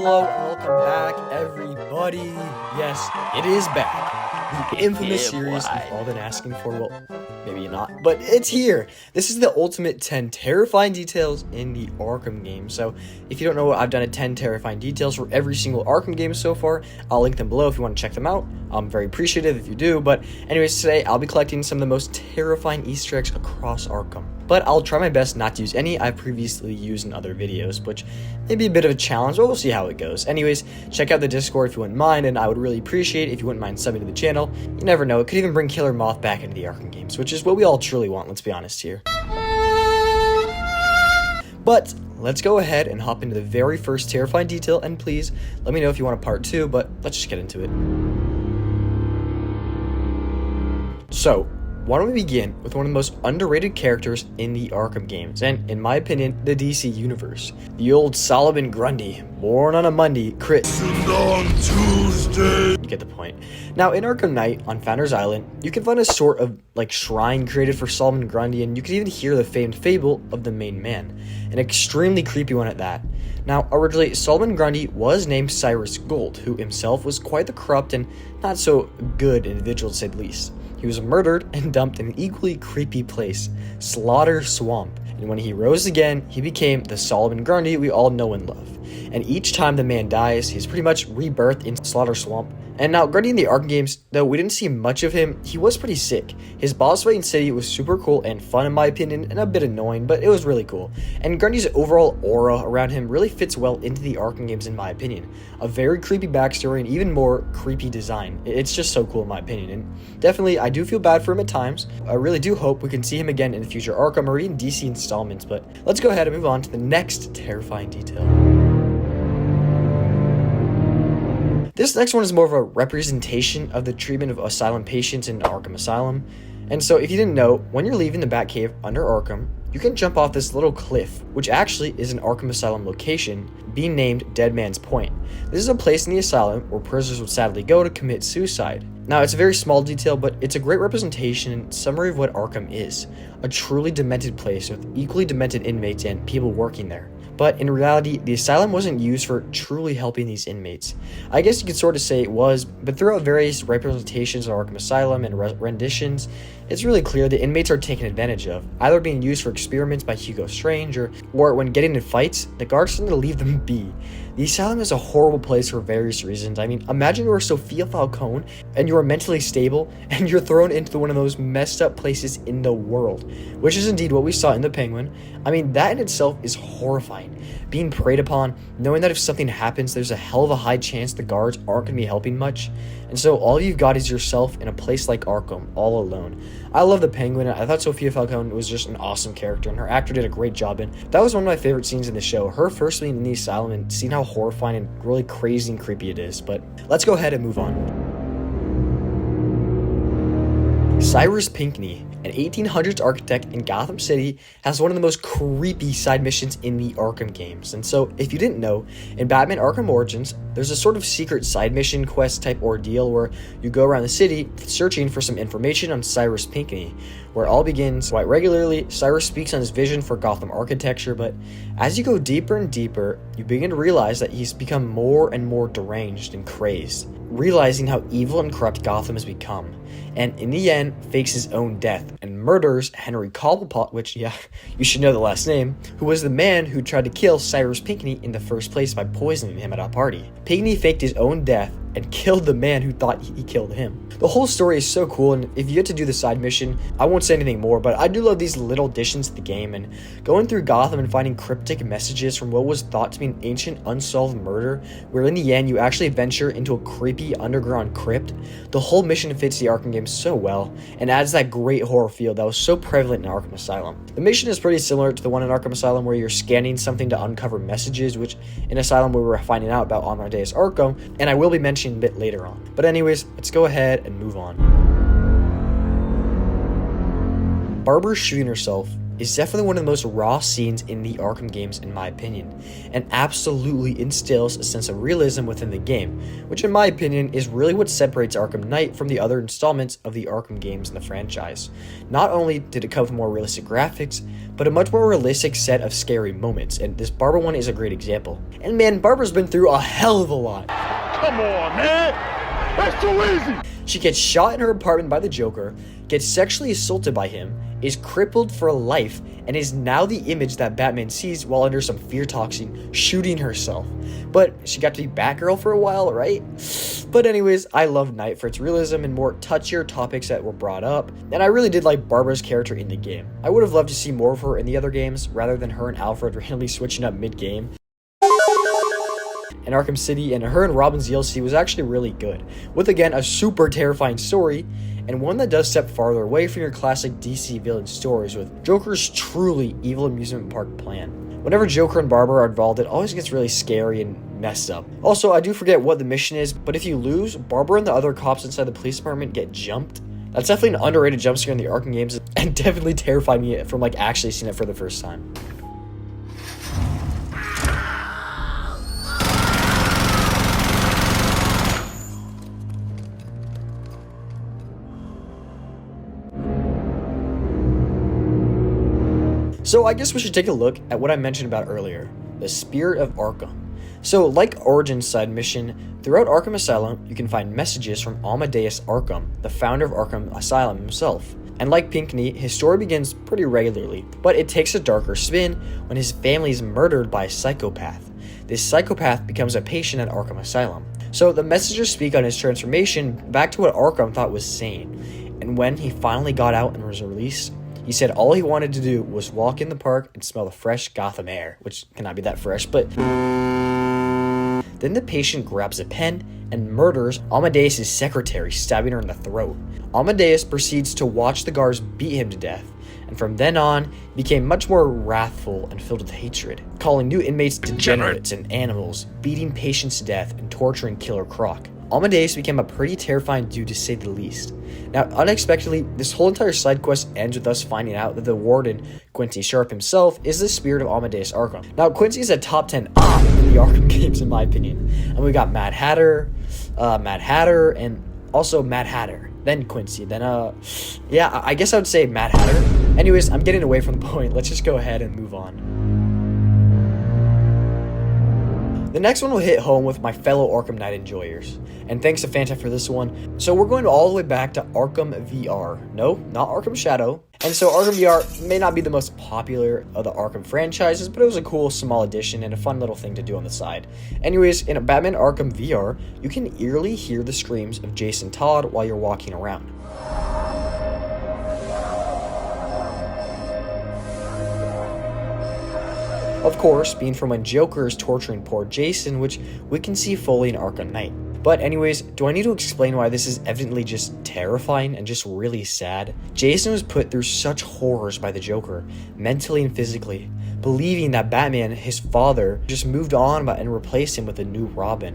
Hello and welcome back, everybody. Yes, it is back. The infamous series you've all been asking for. Well, maybe not, but it's here. This is the ultimate 10 terrifying details in the Arkham game. So if you don't know, I've done a 10 terrifying details for every single Arkham game so far. I'll link them below if you want to check them out. I'm very appreciative if you do. But anyways, today I'll be collecting some of the most terrifying Easter eggs across Arkham. But I'll try my best not to use any I've previously used in other videos, which may be a bit of a challenge, but we'll see how it goes. Anyways, check out the Discord if you wouldn't mind, and I would really appreciate if you wouldn't mind subbing to the channel. You never know, it could even bring Killer Moth back into the Arkham games, which is what we all truly want, let's be honest here. But let's go ahead and hop into the very first terrifying detail, and please let me know if you want a part 2, but let's just get into it. So, why don't we begin with one of the most underrated characters in the Arkham games, and in my opinion, the DC universe. The old Solomon Grundy, born on a Monday, crit on Tuesday. You get the point. Now, in Arkham Knight, on Founders Island, you can find a sort of, shrine created for Solomon Grundy, and you can even hear the famed fable of the main man. An extremely creepy one at that. Now, originally, Solomon Grundy was named Cyrus Gold, who himself was quite the corrupt and not so good individual to say the least. He was murdered and dumped in an equally creepy place, Slaughter Swamp. And when he rose again, he became the Solomon Grundy we all know and love. And each time the man dies, he's pretty much rebirthed in Slaughter Swamp. And now, Grundy in the Arkham games, though we didn't see much of him, he was pretty sick. His boss fight in City was super cool and fun in my opinion, and a bit annoying, but it was really cool. And Grundy's overall aura around him really fits well into the Arkham games in my opinion. A very creepy backstory and even more creepy design. It's just so cool in my opinion, and definitely I do feel bad for him at times. I really do hope we can see him again in the future Arkham or even DC installments, but let's go ahead and move on to the next terrifying detail. This next one is more of a representation of the treatment of asylum patients in Arkham Asylum. And so if you didn't know, when you're leaving the Batcave under Arkham, you can jump off this little cliff, which actually is an Arkham Asylum location, being named Dead Man's Point. This is a place in the asylum where prisoners would sadly go to commit suicide. Now, it's a very small detail, but it's a great representation and summary of what Arkham is. A truly demented place with equally demented inmates and people working there. But in reality, the asylum wasn't used for truly helping these inmates. I guess you could sort of say it was, but throughout various representations of Arkham Asylum and renditions, it's really clear the inmates are taken advantage of, either being used for experiments by Hugo Strange, or when getting in fights, the guards tend to leave them be. The asylum is a horrible place for various reasons. I mean, imagine you are Sophia Falcone, and you are mentally stable, and you're thrown into one of those messed up places in the world, which is indeed what we saw in the Penguin. I mean, that in itself is horrifying. Being preyed upon, knowing that if something happens, there's a hell of a high chance the guards aren't going to be helping much, and so all you've got is yourself in a place like Arkham, all alone. I love the Penguin. I thought Sophia Falcone was just an awesome character, and her actor did a great job, and that was one of my favorite scenes in the show, her first being in the asylum and seeing how horrifying and really crazy and creepy it is. But let's go ahead and move on. Cyrus Pinckney, an 1800s architect in Gotham City, has one of the most creepy side missions in the Arkham games. And so, if you didn't know, in Batman Arkham Origins, there's a sort of secret side mission quest type ordeal where you go around the city searching for some information on Cyrus Pinckney. Where it all begins, quite regularly, Cyrus speaks on his vision for Gotham architecture, but as you go deeper and deeper, you begin to realize that he's become more and more deranged and crazed, realizing how evil and corrupt Gotham has become, and in the end, fakes his own death and murders Henry Cobblepot, which, yeah, you should know the last name, who was the man who tried to kill Cyrus Pinckney in the first place by poisoning him at a party. Pinckney faked his own death and killed the man who thought he killed him. The whole story is so cool, and if you get to do the side mission, I won't say anything more, but I do love these little additions to the game, and going through Gotham and finding cryptic messages from what was thought to be an ancient unsolved murder, where in the end you actually venture into a creepy underground crypt. The whole mission fits the Arkham games so well, and adds that great horror feel that was so prevalent in Arkham Asylum. The mission is pretty similar to the one in Arkham Asylum where you're scanning something to uncover messages, which in Asylum we were finding out about Amadeus Arkham, and I will be mentioning a bit later on. But anyways, let's go ahead and move on. Barbara shooting herself is definitely one of the most raw scenes in the Arkham games in my opinion, and absolutely instills a sense of realism within the game, which in my opinion is really what separates Arkham Knight from the other installments of the Arkham games in the franchise. Not only did it come with more realistic graphics, but a much more realistic set of scary moments, and this Barbara one is a great example. And man, Barbara's been through a hell of a lot. Come on, man! That's too easy! She gets shot in her apartment by the Joker, gets sexually assaulted by him, is crippled for life, and is now the image that Batman sees while under some fear toxin, shooting herself. But she got to be Batgirl for a while, right? But anyways, I love Knight for its realism and more touchier topics that were brought up, and I really did like Barbara's character in the game. I would have loved to see more of her in the other games, rather than her and Alfred randomly switching up mid-game. And Arkham City and her and Robin's DLC was actually really good, with again a super terrifying story, and one that does step farther away from your classic DC villain stories with Joker's truly evil amusement park plan. Whenever Joker and Barbara are involved, it always gets really scary and messed up. Also, I do forget what the mission is, but if you lose, Barbara and the other cops inside the police department get jumped. That's definitely an underrated jump scare in the Arkham games, and definitely terrified me from like actually seeing it for the first time. So I guess we should take a look at what I mentioned about earlier, the Spirit of Arkham. So like Origin's side mission, throughout Arkham Asylum, you can find messages from Amadeus Arkham, the founder of Arkham Asylum himself. And like Pinckney, his story begins pretty regularly, but it takes a darker spin when his family is murdered by a psychopath. This psychopath becomes a patient at Arkham Asylum. So the messages speak on his transformation back to what Arkham thought was sane. And when he finally got out and was released, he said all he wanted to do was walk in the park and smell the fresh Gotham air, which cannot be that fresh, but... Then the patient grabs a pen and murders Amadeus' secretary, stabbing her in the throat. Amadeus proceeds to watch the guards beat him to death, and from then on, he became much more wrathful and filled with hatred, calling new inmates degenerates and animals, beating patients to death, and torturing Killer Croc. Amadeus became a pretty terrifying dude to say the least. Now, unexpectedly, this whole entire side quest ends with us finding out that the warden, Quincy Sharp himself, is the spirit of Amadeus Arkham. Now, Quincy is a top 10 in the Arkham games in my opinion. And we got Mad Hatter, and also Mad Hatter. Then Quincy, then yeah, I guess I would say Mad Hatter. Anyways, I'm getting away from the point. Let's just go ahead and move on. The next one will hit home with my fellow Arkham Knight enjoyers, and thanks to Fanta for this one. So we're going all the way back to Arkham VR. No, not Arkham Shadow. And so Arkham VR may not be the most popular of the Arkham franchises, but it was a cool small addition and a fun little thing to do on the side. Anyways, in Batman Arkham VR, you can eerily hear the screams of Jason Todd while you're walking around. Of course, being from when Joker is torturing poor Jason, which we can see fully in Arkham Knight. But anyways, do I need to explain why this is evidently just terrifying and just really sad? Jason was put through such horrors by the Joker, mentally and physically, believing that Batman, his father, just moved on and replaced him with a new Robin.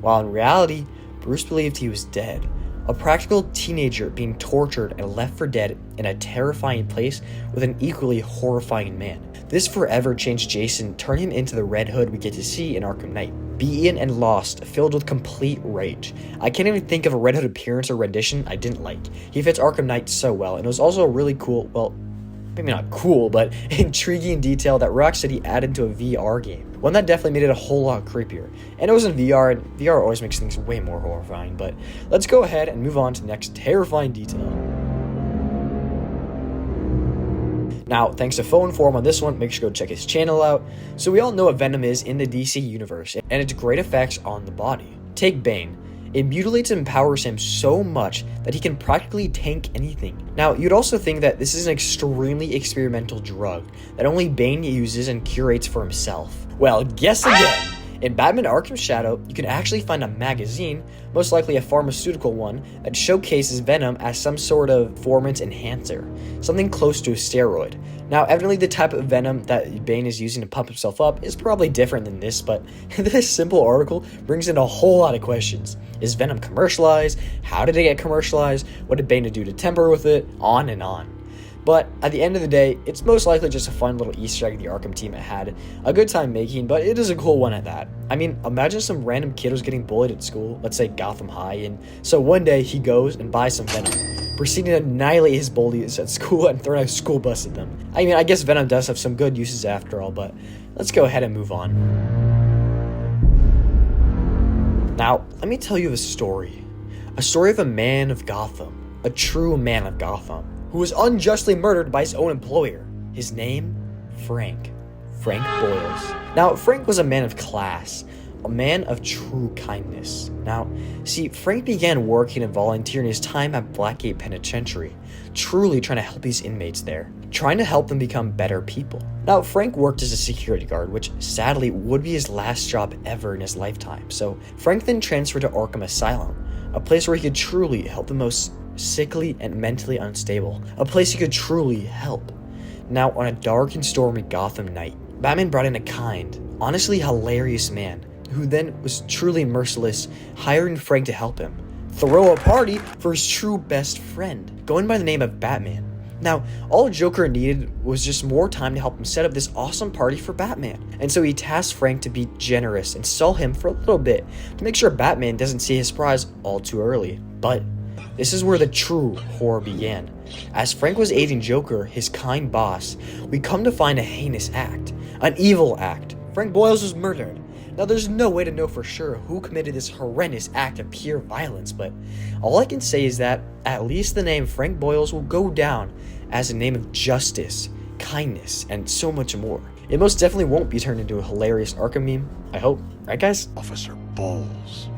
While in reality, Bruce believed he was dead. A practical teenager being tortured and left for dead in a terrifying place with an equally horrifying man. This forever changed Jason, turning him into the Red Hood we get to see in Arkham Knight. Beaten and lost, filled with complete rage. I can't even think of a Red Hood appearance or rendition I didn't like. He fits Arkham Knight so well, and it was also a really cool, well, maybe not cool, but intriguing detail that Rocksteady added to a VR game. One that definitely made it a whole lot creepier. And it was in VR, and VR always makes things way more horrifying, but let's go ahead and move on to the next terrifying detail. Now, thanks to Phone Forum on this one, make sure to go check his channel out. So we all know what Venom is in the DC universe, and its great effects on the body. Take Bane. It mutilates and empowers him so much that he can practically tank anything. Now, you'd also think that this is an extremely experimental drug that only Bane uses and curates for himself. Well, guess again. In Batman Arkham Shadow, you can actually find a magazine, most likely a pharmaceutical one, that showcases Venom as some sort of performance enhancer, something close to a steroid. Now, evidently the type of Venom that Bane is using to pump himself up is probably different than this, but this simple article brings in a whole lot of questions. Is Venom commercialized? How did it get commercialized? What did Bane do to tamper with it? On and on. But at the end of the day, it's most likely just a fun little Easter egg the Arkham team had a good time making, but it is a cool one at that. I mean, imagine some random kid was getting bullied at school, let's say Gotham High, and so one day he goes and buys some Venom, proceeding to annihilate his bullies at school and throw a school bus at them. I mean, I guess Venom does have some good uses after all, but let's go ahead and move on. Now, let me tell you a story of a man of Gotham, a true man of Gotham, who was unjustly murdered by his own employer. His name, Frank Boyles. Now, Frank was a man of class, a man of true kindness. Now, see, Frank began working and volunteering his time at Blackgate Penitentiary, truly trying to help these inmates there, trying to help them become better people. Now, Frank worked as a security guard, which sadly would be his last job ever in his lifetime. So, Frank then transferred to Arkham Asylum, a place where he could truly help the most sickly and mentally unstable, a place he could truly help. Now, on a dark and stormy Gotham night, Batman brought in a kind, honestly hilarious man, who then was truly merciless, hiring Frank to help him throw a party for his true best friend, going by the name of Batman. Now, all Joker needed was just more time to help him set up this awesome party for Batman, and so he tasked Frank to be generous and stall him for a little bit to make sure Batman doesn't see his prize all too early. But this is where the true horror began. As Frank was aiding Joker, his kind boss, we come to find a heinous act, an evil act. Frank Boyles was murdered. Now, there's no way to know for sure who committed this horrendous act of pure violence, but all I can say is that at least the name Frank Boyles will go down as a name of justice, kindness, and so much more. It most definitely won't be turned into a hilarious Arkham meme, I hope. Right, guys? Officer Bowles.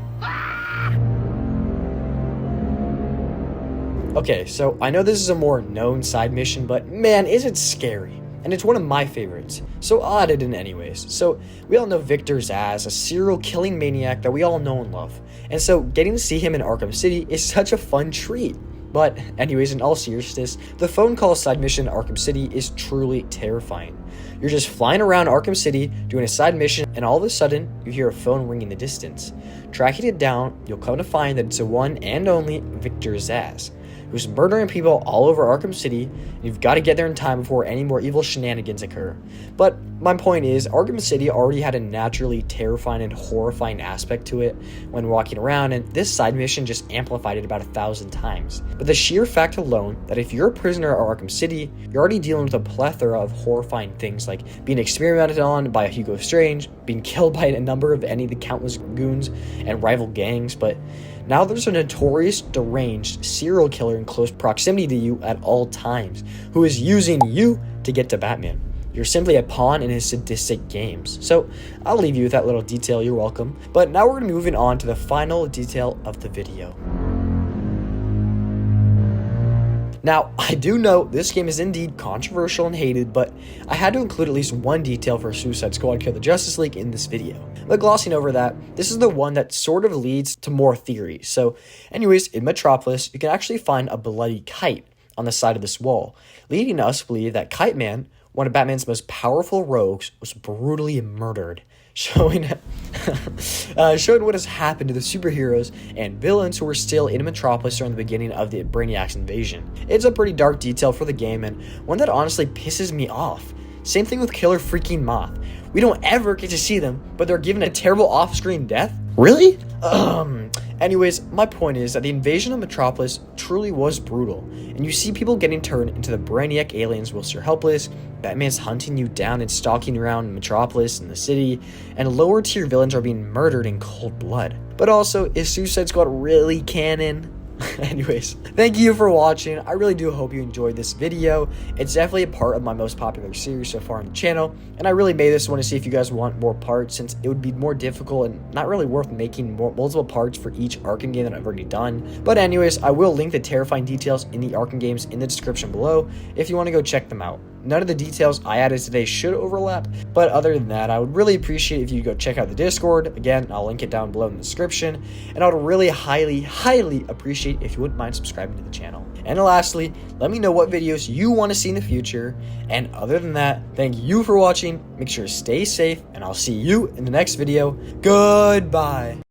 Okay, so I know this is a more known side mission, but man, is it scary. And it's one of my favorites, so I'll add it in anyways. So, we all know Victor Zsasz, a serial killing maniac that we all know and love. And so, getting to see him in Arkham City is such a fun treat. But anyways, in all seriousness, the phone call side mission in Arkham City is truly terrifying. You're just flying around Arkham City, doing a side mission, and all of a sudden, you hear a phone ring in the distance. Tracking it down, you'll come to find that it's the one and only Victor Zsasz, who's murdering people all over Arkham City, and you've got to get there in time before any more evil shenanigans occur. But my point is, Arkham City already had a naturally terrifying and horrifying aspect to it when walking around, and this side mission just amplified it about 1,000 times. But the sheer fact alone that if you're a prisoner at Arkham City, you're already dealing with a plethora of horrifying things like being experimented on by Hugo Strange, being killed by a number of any of the countless goons and rival gangs, but now there's a notorious, deranged serial killer in close proximity to you at all times, who is using you to get to Batman. You're simply a pawn in his sadistic games. So I'll leave you with that little detail, you're welcome. But now we're moving on to the final detail of the video. Now, I do know this game is indeed controversial and hated, but I had to include at least one detail for Suicide Squad Kill the Justice League in this video. But glossing over that, this is the one that sort of leads to more theories. So anyways, in Metropolis, you can actually find a bloody kite on the side of this wall, leading us to believe that Kite Man, one of Batman's most powerful rogues, was brutally murdered, showing what has happened to the superheroes and villains who were still in Metropolis during the beginning of the Brainiac's invasion. It's a pretty dark detail for the game, and one that honestly pisses me off. Same thing with Killer freaking Moth. We don't ever get to see them, but they're given a terrible off-screen death? Really? Anyways, my point is that the invasion of Metropolis truly was brutal, and you see people getting turned into the Brainiac aliens whilst you're helpless, Batman's hunting you down and stalking around Metropolis and the city, and lower tier villains are being murdered in cold blood. But also, is Suicide Squad really canon? Anyways, thank you for watching. I really do hope you enjoyed this video. It's definitely a part of my most popular series so far on the channel, and I really made this one to see if you guys want more parts, since it would be more difficult and not really worth making multiple parts for each Arkham game that I've already done. But anyways, I will link the terrifying details in the Arkham games in the description below if you want to go check them out. None of the details I added today should overlap, but other than that, I would really appreciate if you go check out the Discord. Again, I'll link it down below in the description, and I would really highly appreciate if you wouldn't mind subscribing to the channel. And lastly, let me know what videos you want to see in the future, and other than that, thank you for watching, make sure to stay safe, and I'll see you in the next video. Goodbye!